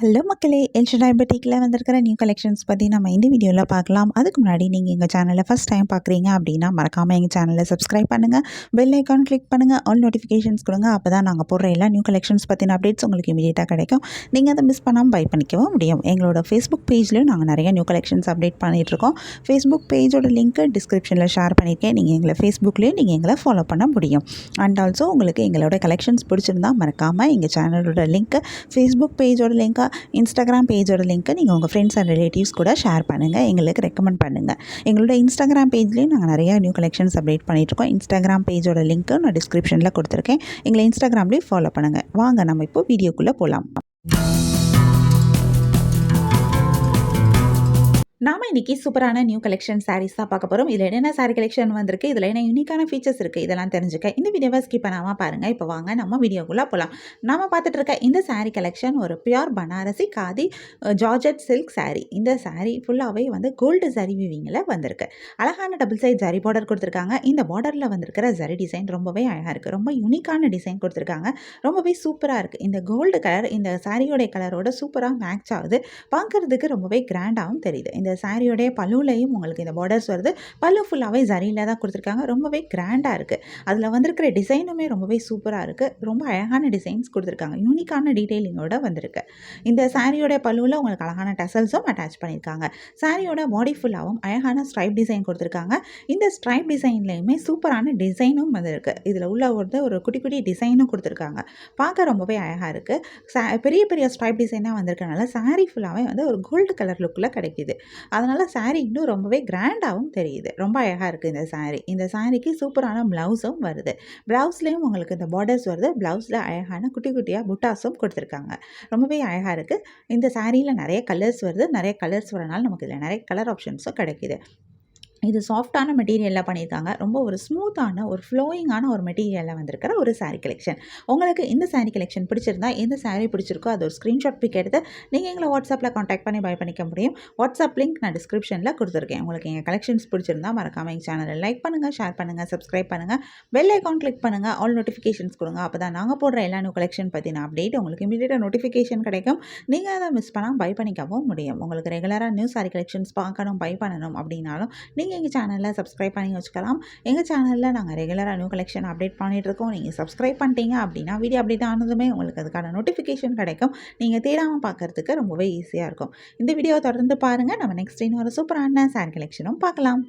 Hello மக்களே, El Shaddai பொட்டிக்கில் வந்திருக்கிற new collections பற்றி நம்ம இந்த வீடியோவில் பார்க்கலாம். அதுக்கு முன்னாடி நீங்கள் எங்கள் சேனலை ஃபஸ்ட் டைம் பார்க்குறீங்க அப்படின்னா மறக்காமல் எங்கள் சேனலை சப்ஸ்கிரைப் பண்ணுங்கள், பெல் ஐக்கான் கிளிக் பண்ணுங்கள், ஆல் நோட்டிஃபிகேஷன்ஸ் கொடுங்க. அப்போ தான் நாங்கள் போடுற எல்லா நியூ கலெக்ஷன்ஸ் பற்றின அப்டேட்ஸ் உங்களுக்கு இமீடியட்டாக கிடைக்கும். நீங்கள் அதை மிஸ் பண்ணாமல் பை பண்ணிக்கவும் முடியும். எங்களோட ஃபேஸ்புக் பேஜ்லேயும் நாங்கள் நிறைய நியூ கலெக்ஷன்ஸ் அப்டேட் பண்ணிகிட்ருக்கோம். ஃபேஸ்புக் பேஜோட லிங்க்கு டிஸ்கிரிப்ஷனில் ஷேர் பண்ணியிருக்கேன். நீங்கள் எங்களை ஃபேஸ்புக்லேயும் நீங்கள் எங்களை ஃபாலோ பண்ண முடியும். அண்ட் ஆல்சோ உங்களுக்கு எங்களோட கலெக்ஷன்ஸ் பிடிச்சிருந்தா மறக்காமல் எங்கள் சேனலோட லிங்க்கு, ஃபேஸ்புக் பேஜோட லிங்க்கை, இன்ஸ்டாகிராம் பேஜோட லிங்க்கை நீங்கள் உங்கள் ஃப்ரெண்ட்ஸ் அண்ட் ரிலேட்டிவ்ஸ் கூட ஷேர் பண்ணுங்கள், எங்களுக்கு ரெக்கமெண்ட் பண்ணுங்கள். எங்களோட இன்ஸ்டாகிராம் பேஜ்லேயும் நாங்கள் நிறையா நியூ கலெக்ஷன்ஸ் அப்டேட் பண்ணிகிட்ருக்கோம். இன்ஸ்டாகிராம் பேஜோட லிங்க்கு நான் டிஸ்கிரிப்ஷனில் கொடுத்துருக்கேன். எங்களை இன்ஸ்டாகிராம்லேயும் ஃபாலோ பண்ணுங்கள். வாங்க நம்ம இப்போ வீடியோக்குள்ளே போகலாம். நாம இன்றைக்கி சூப்பரான நியூ கலெக்ஷன் சாரீஸ் தான் பார்க்க போகிறோம். இதில் என்னென்ன சாரீ கலெக்ஷன் வந்திருக்கு, இதில் என்ன யூனிக்கான ஃபீச்சர்ஸ் இருக்குது, இதெல்லாம் தெரிஞ்சுக்க இந்த வீடியோவை ஸ்கிப் பண்ணாமல் பாருங்கள். இப்போ வாங்க நம்ம வீடியோக்குள்ளே போகலாம். நம்ம பார்த்துட்டு இருக்க இந்த சாரீ கலெக்ஷன் ஒரு pure Banarasi khadi georgette silk sari. இந்த சாரீ ஃபுல்லாகவே வந்து கோல்டு ஜரி வீவிங்கில் வந்திருக்கு. அழகான டபுள் சைட் ஜரி பார்டர் கொடுத்துருக்காங்க. இந்த பார்டரில் வந்திருக்கிற ஜரி டிசைன் ரொம்பவே அழகாக இருக்குது. ரொம்ப யூனிக்கான டிசைன் கொடுத்துருக்காங்க. ரொம்பவே சூப்பராக இருக்குது. இந்த கோல்டு கலர் இந்த சாரியோடைய கலரோட சூப்பராக மேட்ச் ஆகுது. பார்க்குறதுக்கு ரொம்பவே கிராண்டாகவும் தெரியுது. இந்த சாரியோடைய பல்லுலையும் உங்களுக்கு இந்த பார்டர்ஸ் வருது. பல்லு ஃபுல்லாகவே ஜரியில் தான் கொடுத்துருக்காங்க. ரொம்பவே கிராண்டாக இருக்குது. அதில் வந்திருக்கிற டிசைனுமே ரொம்பவே சூப்பராக இருக்குது. ரொம்ப அழகான டிசைன்ஸ் கொடுத்துருக்காங்க. யூனிக்கான டீட்டெயிலிங்கோட வந்திருக்கு. இந்த சாரியோடைய பல்லுவில் உங்களுக்கு அழகான டசல்ஸும் அட்டாச் பண்ணியிருக்காங்க. சாரியோட பாடி ஃபுல்லாகவும் அழகான ஸ்ட்ரைப் டிசைன் கொடுத்துருக்காங்க. இந்த ஸ்ட்ரைப் டிசைன்லேயுமே சூப்பரான டிசைனும் வந்திருக்கு. இதில் உள்ள ஒரு குட்டி குட்டி டிசைனும் கொடுத்துருக்காங்க. பார்க்க ரொம்பவே அழகாக இருக்குது. பெரிய பெரிய ஸ்ட்ரைப் டிசைனாக வந்திருக்கனால சாரி ஃபுல்லாகவே வந்து ஒரு கோல்டு கலர் லுக்கில் கிடைக்கிது. அதனால் சாரீ இன்னும் ரொம்பவே கிராண்டாகவும் தெரியுது. ரொம்ப அழகாக இருக்குது இந்த சாரீ. இந்த சாரீக்கு சூப்பரான ப்ளவுஸும் வருது. ப்ளவுஸ்லேயும் உங்களுக்கு இந்த பார்டர்ஸ் வருது. ப்ளவுஸில் அழகான குட்டி குட்டியாக புட்டாஸும் கொடுத்துருக்காங்க. ரொம்பவே அழகாக இருக்குது. இந்த சாரியில் நிறைய கலர்ஸ் வருது. நிறைய கலர்ஸ் வரனால நமக்கு இதில் நிறைய கலர் ஆப்ஷன்ஸும் கிடைக்கிது. இது சாஃப்டான மெட்டீரியலில் பண்ணியிருக்காங்க. ரொம்ப ஒரு ஸ்மூத்தான ஒரு ஃப்ளோயிங்கான ஒரு மெட்டீரியலில் வந்திருக்கிற ஒரு சாரீ கலெக்ஷன். உங்களுக்கு இந்த சாரீ கலெக்ஷன் பிடிச்சிருந்தா, எந்த சாரீ பிடிச்சிருக்கோ அது ஒரு ஸ்க்ரீன்ஷாட் பிக் எடுத்து நீங்கள் எங்களை வாட்ஸ்அப்பில் காண்டாக்ட் பண்ணி பை பண்ணிக்க முடியும். வாட்ஸ்அப் லிங்க் நான் டிஸ்கிரிப்ஷனில் கொடுத்துருக்கேன். உங்களுக்கு எங்கள் கலெக்ஷன்ஸ் பிடிச்சிருந்தா மறக்காமல் எங்கள் சேனலை லைக் பண்ணுங்கள், ஷேர் பண்ணுங்கள், சப்ஸ்கிரைப் பண்ணுங்கள், பெல் ஐக்கான் கிளிக் பண்ணுங்கள், ஆல் நோட்டிஃபிகேஷன்ஸ் கொடுங்க. அப்போ தான் நாங்கள் போடுற எல்லா நியூ கலெக்ஷன் பற்றின அப்டேட் உங்களுக்கு இமீடியட்டாக நோட்டிஃபிகேஷன் கிடைக்கும். நீங்கள் அதை மிஸ் பண்ணால் பை பண்ணிக்கவும் முடியும். உங்களுக்கு ரெகுலராக நியூ சாரீ கலெக்ஷன்ஸ் பார்க்கணும், பை பண்ணணும் அப்படின்னாலும் நீங்கள் எங்கள் சேனலில் சப்ஸ்கிரைப் பண்ணி வச்சுக்கலாம். எங்கள் சேனலில் நாங்கள் ரெகுலராக நியூ கலெக்ஷன் அப்டேட் பண்ணிகிட்ருக்கோம். நீங்கள் சப்ஸ்கிரைப் பண்ணிட்டீங்க அப்படின்னா வீடியோ அப்டேட் ஆனதுமே உங்களுக்கு அதுக்கான நோட்டிஃபிகேஷன் கிடைக்கும். நீங்கள் தேடாமல் பார்க்குறதுக்கு ரொம்பவே ஈஸியாக இருக்கும். இந்த வீடியோவை தொடர்ந்து பாருங்கள். நம்ம நெக்ஸ்ட் இன்னொரு சூப்பரான சாரீ கலெக்ஷனும் பார்க்கலாம்.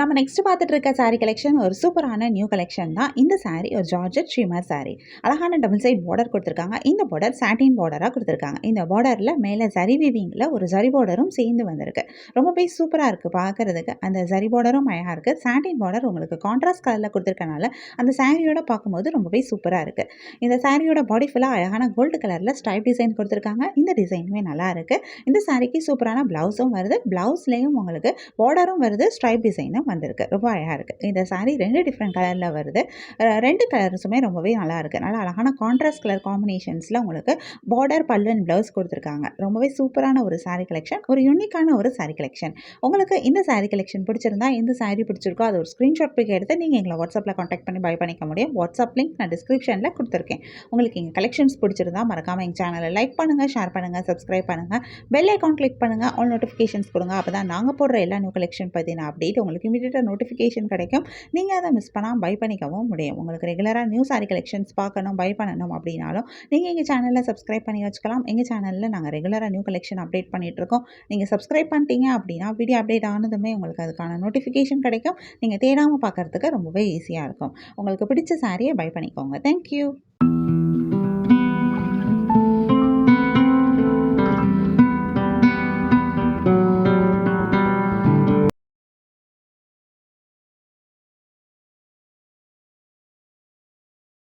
நம்ம நெக்ஸ்ட் பார்த்துட்டு இருக்க சாரீ கலெக்ஷன் ஒரு சூப்பரான நியூ கலெக்ஷன் தான். இந்த சாரீ ஒரு ஜார்ஜெட் ஷிம்மர் சாரீ. அழகான டபுள் சைட் பார்டர் கொடுத்துருக்காங்க. இந்த பார்டர் சாட்டின் பார்டராக கொடுத்துருக்காங்க. இந்த பார்டரில் மேலே ஜரி வீவிங்கில் ஒரு ஜரி பார்டரும் சேர்ந்து வந்திருக்கு. ரொம்பவே சூப்பராக இருக்குது பார்க்குறதுக்கு. அந்த ஜரி பார்டரும் அழகாக இருக்குது. சாட்டின் பார்டர் உங்களுக்கு கான்ட்ராஸ்ட் கலரில் கொடுத்துருக்கனால அந்த சாரியோட பார்க்கும்போது ரொம்பவே சூப்பராக இருக்குது. இந்த சாரியோட பாடி ஃபுல்லாக அழகான கோல்டு கலரில் ஸ்ட்ரைப் டிசைன் கொடுத்துருக்காங்க. இந்த டிசைனுமே நல்லா இருக்குது. இந்த சாரிக்கு சூப்பரான ப்ளவுஸும் வருது. ப்ளவுஸ்லேயும் உங்களுக்கு பார்டரும் வருது, ஸ்ட்ரைப் டிசைனும் வந்திருக்கு. ரொம்ப அழகாக இருக்குது. இந்த சாரீ 2 டிஃப்ரெண்ட் கலரில் வருது. 2 கலர்ஸுமே ரொம்பவே நல்லா இருக்குது. நல்லா அழகான கான்ட்ராஸ்ட் கலர் காம்பினேஷன்ஸில் உங்களுக்கு பார்டர், பல்லு அண்ட் ப்ளவுஸ் கொடுத்துருக்காங்க. ரொம்பவே சூப்பரான ஒரு சாரீ கலெக்ஷன், ஒரு யூனிக்கான ஒரு சாரீ கலெக்ஷன். உங்களுக்கு இந்த சாரீ கலெக்ஷன் பிடிச்சிருந்தா, எந்த சாரீ பிடிச்சிருக்கோ அது ஒரு ஸ்க்ரீன்ஷாட் பிக் எடுத்து நீங்கள் எங்களை வாட்ஸ்அப்பில் காண்டாக்ட் பண்ணி பை பண்ணிக்க முடியும். வாட்ஸ்அப் லிங்க் நான் டிஸ்கிரிப்ஷனில் கொடுத்துருக்கேன். உங்களுக்கு எங்கள் கலெக்ஷன்ஸ் பிடிச்சிருந்தா மறக்காமல் எங்கள் சேனலை லைக் பண்ணுங்கள், ஷேர் பண்ணுங்கள், சப்ஸ்கிரைப் பண்ணுங்கள், பெல் ஐக்கான் கிளிக் பண்ணுங்கள், ஆல் நோட்டிஃபிகேஷன்ஸ் கொடுங்க. அப்போ தான் நாங்கள் போடுற எல்லா நியூ கலெக்ஷன் பற்றின அப்டேட் உங்களுக்கு இமீடியட்டாக நோட்டிஃபிகேஷன் கிடைக்கும். நீங்கள் அதை மிஸ் பண்ணால் பை பண்ணிக்கவும் முடியும். உங்களுக்கு ரெகுலராக நியூ சாரீ கலெக்ஷன்ஸ் பார்க்கணும், பை பண்ணணும் அப்படின்னாலும் நீங்கள் எங்கள் சேனலில் சப்ஸ்கிரைப் பண்ணி வச்சுக்கலாம். எங்கள் சேனலில் நாங்கள் ரெகுலராக நியூ கலெக்ஷன் அப்டேட் பண்ணிகிட்ருக்கோம். நீங்கள் சப்ஸ்கிரைப் பண்ணிட்டீங்க அப்படின்னா வீடியோ அப்டேட் ஆனதுமே உங்களுக்கு அதுக்கான நோட்டிஃபிகேஷன் கிடைக்கும். நீங்கள் தேடாமல் பார்க்குறதுக்கு ரொம்பவே ஈஸியாக இருக்கும். உங்களுக்கு பிடிச்ச சாரியை பை பண்ணிக்கோங்க. தேங்க்யூ.